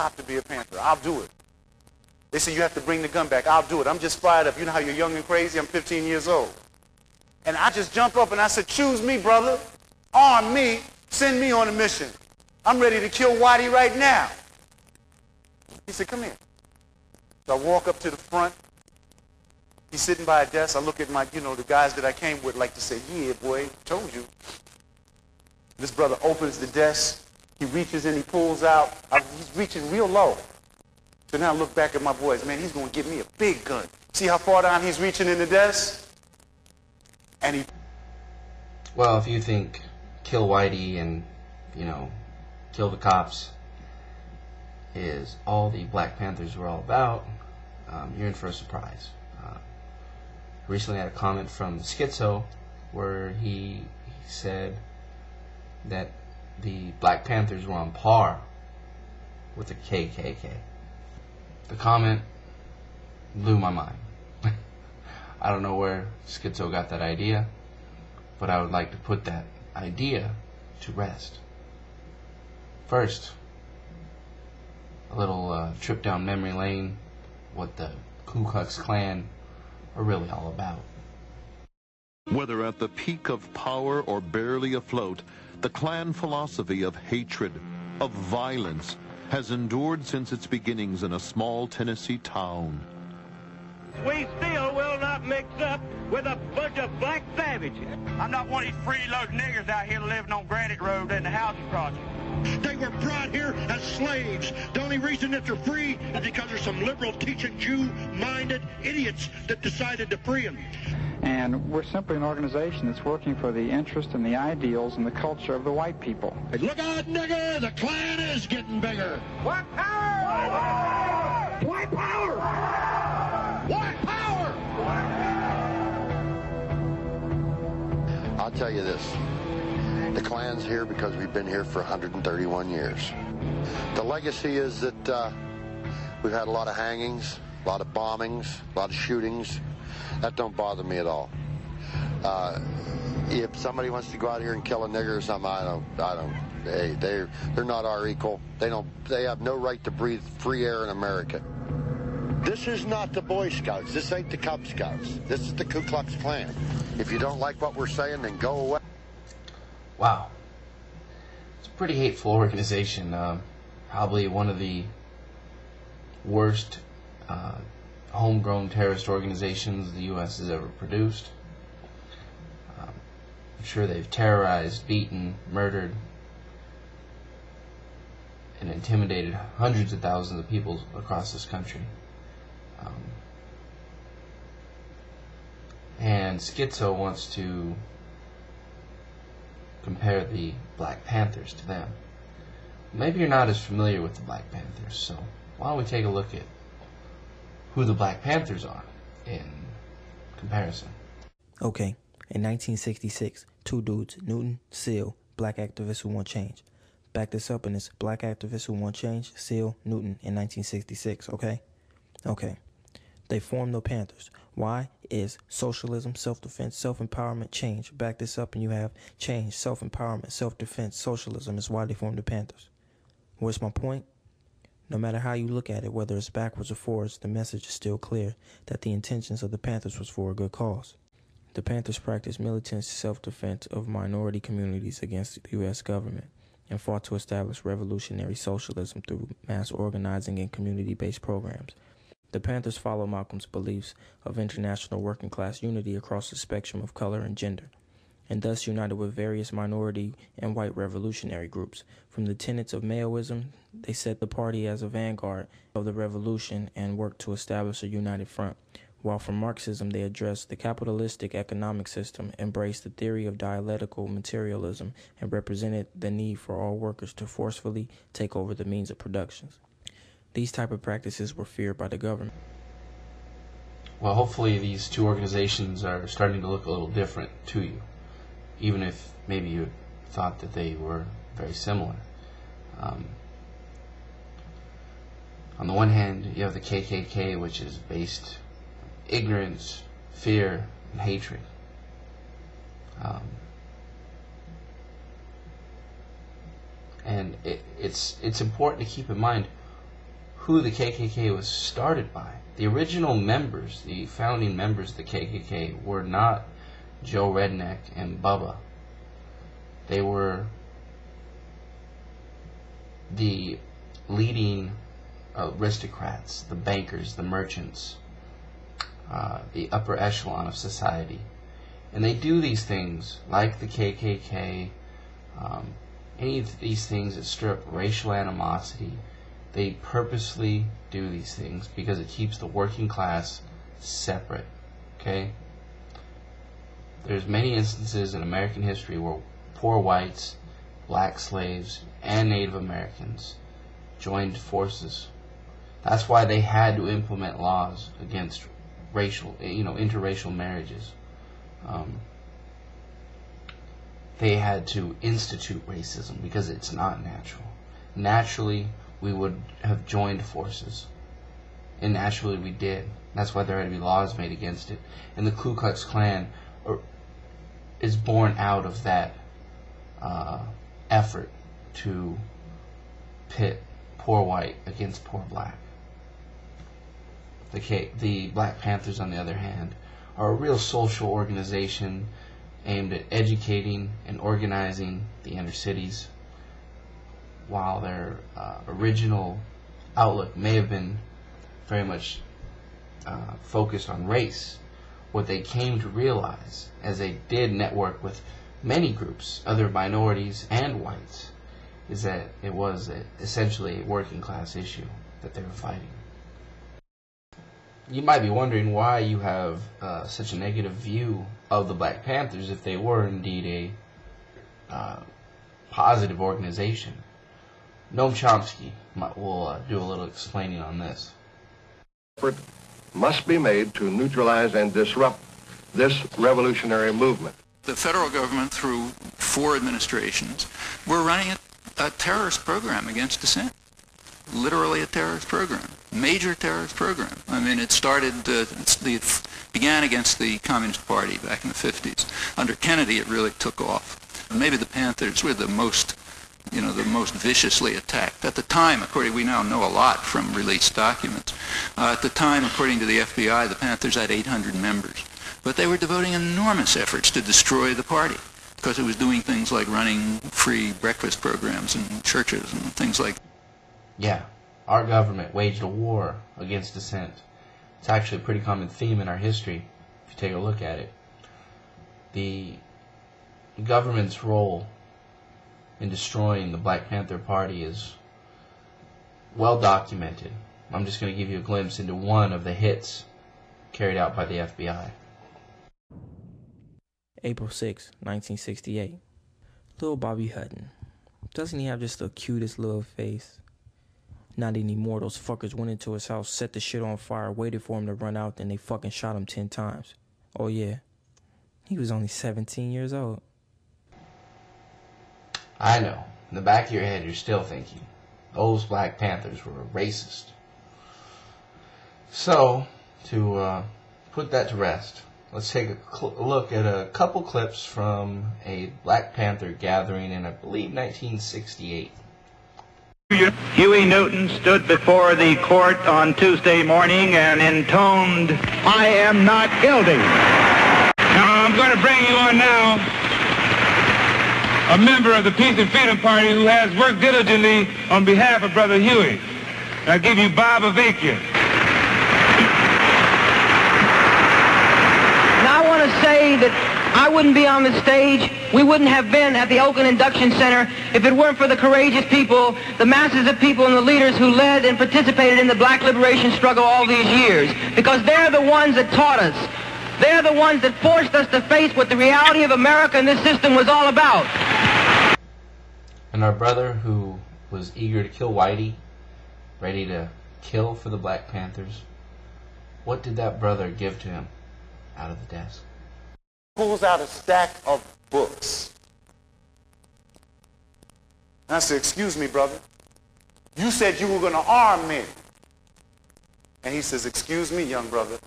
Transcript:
cop to be a Panther. I'll do it. They say you have to bring the gun back. I'll do it. I'm just fired up. You know how you're young and crazy? I'm 15 years old. And I just jump up and I said, choose me, brother. Arm me. Send me on a mission. I'm ready to kill Whitey right now. He said, come here. So I walk up to the front. He's sitting by a desk. I look at my, the guys that I came with like to say, yeah, boy, told you. This brother opens the desk. He reaches in, he pulls out. He's reaching real low. So now I look back at my boys. Man, he's going to give me a big gun. See how far down he's reaching in the desk? And he... Well, if you think kill Whitey and, kill the cops is all the Black Panthers were all about, you're in for a surprise. Recently I had a comment from Schizo where he said that the Black Panthers were on par with the KKK. The comment blew my mind. I don't know where Schizo got that idea, but I would like to put that idea to rest. First, a little trip down memory lane, what the Ku Klux Klan are really all about. Whether at the peak of power or barely afloat, the Klan philosophy of hatred, of violence, has endured since its beginnings in a small Tennessee town. We still will not mix up with a bunch of black savages. I'm not one of these freeloading niggers out here living on Granite Road in the housing project. They were brought here as slaves. The only reason that they're free is because there's some liberal teaching Jew-minded idiots that decided to free them. And we're simply an organization that's working for the interest and the ideals and the culture of the white people. Hey, look out, nigger! The Klan is getting bigger. White power! White power! White power! I'll tell you this. The Klan's here because we've been here for 131 years. The legacy is that we've had a lot of hangings, a lot of bombings, a lot of shootings. That don't bother me at all. If somebody wants to go out here and kill a nigger or something, I don't. Hey, they're not our equal. They have no right to breathe free air in America. This is not the Boy Scouts. This ain't the Cub Scouts. This is the Ku Klux Klan. If you don't like what we're saying, then go away. Wow. It's a pretty hateful organization. Probably one of the worst homegrown terrorist organizations the U.S. has ever produced. I'm sure they've terrorized, beaten, murdered, and intimidated hundreds of thousands of people across this country. And Schizo wants to compare the Black Panthers to them. Maybe you're not as familiar with the Black Panthers, so why don't we take a look at who the Black Panthers are in comparison. Okay, in 1966, two dudes, Newton, Seal, black activists who want change. Back this up in this black activists who want change, Seal, Newton, in 1966, okay? Okay. They formed the Panthers. Why? Is socialism, self-defense, self-empowerment, change. Back this up and you have change, self-empowerment, self-defense, socialism is why they formed the Panthers. What's my point? No matter how you look at it, whether it's backwards or forwards, the message is still clear that the intentions of the Panthers was for a good cause. The Panthers practiced militant self-defense of minority communities against the U.S. government and fought to establish revolutionary socialism through mass organizing and community-based programs. The Panthers follow Malcolm's beliefs of international working class unity across the spectrum of color and gender, and thus united with various minority and white revolutionary groups. From the tenets of Maoism, they set the party as a vanguard of the revolution and worked to establish a united front, while from Marxism they addressed the capitalistic economic system, embraced the theory of dialectical materialism, and represented the need for all workers to forcefully take over the means of production. These type of practices were feared by the government. Well, hopefully these two organizations are starting to look a little different to you, even if maybe you thought that they were very similar. On the one hand, you have the KKK, which is based on ignorance, fear, and hatred. And it's important to keep in mind who the KKK was started by. The original members, the founding members of the KKK, were not Joe Redneck and Bubba. They were the leading aristocrats, the bankers, the merchants, the upper echelon of society. And they do these things like the KKK, any of these things that stir up racial animosity. They purposely do these things because it keeps the working class separate. Okay? There's many instances in American history where poor whites, black slaves, and Native Americans joined forces. That's why they had to implement laws against racial, interracial marriages. They had to institute racism because it's not natural. Naturally, we would have joined forces. And naturally, we did. That's why there had to be laws made against it. And the Ku Klux Klan is born out of that effort to pit poor white against poor black. The Black Panthers, on the other hand, are a real social organization aimed at educating and organizing the inner cities. While their original outlook may have been very much focused on race, what they came to realize as they did network with many groups, other minorities and whites, is that it was essentially a working class issue that they were fighting. You might be wondering why you have such a negative view of the Black Panthers if they were indeed a positive organization. Noam Chomsky will do a little explaining on this. Effort must be made to neutralize and disrupt this revolutionary movement. The federal government, through 4 administrations, were running a terrorist program against dissent. Literally a terrorist program, major terrorist program. I mean, it began against the Communist Party back in the 50s. Under Kennedy, it really took off. And maybe the Panthers were the most viciously attacked. At the time, we now know a lot from released documents. At the time, according to the FBI, the Panthers had 800 members. But they were devoting enormous efforts to destroy the party because it was doing things like running free breakfast programs in churches and things like that. Yeah, our government waged a war against dissent. It's actually a pretty common theme in our history, if you take a look at it. The government's role in destroying the Black Panther Party is well documented. I'm just going to give you a glimpse into one of the hits carried out by the FBI. April 6, 1968. Little Bobby Hutton. Doesn't he have just the cutest little face? Not anymore. Those fuckers went into his house, set the shit on fire, waited for him to run out, then they fucking shot him 10 times. Oh yeah. He was only 17 years old. I know. In the back of your head, you're still thinking, those Black Panthers were racist. So, to put that to rest, let's take a look at a couple clips from a Black Panther gathering in, I believe, 1968. Huey Newton stood before the court on Tuesday morning and intoned, "I am not guilty." Now, I'm going to bring you on now a member of the Peace and Freedom Party who has worked diligently on behalf of Brother Huey. I'll give you Bob Avakia. Now, I want to say that I wouldn't be on the stage. We wouldn't have been at the Oakland Induction Center if it weren't for the courageous people, the masses of people and the leaders who led and participated in the black liberation struggle all these years. Because they're the ones that taught us. They're the ones that forced us to face what the reality of America and this system was all about. And our brother who was eager to kill Whitey, ready to kill for the Black Panthers, what did that brother give to him out of the desk? Pulls out a stack of books. And I said, "Excuse me, brother. You said you were going to arm me." And he says, "Excuse me, young brother.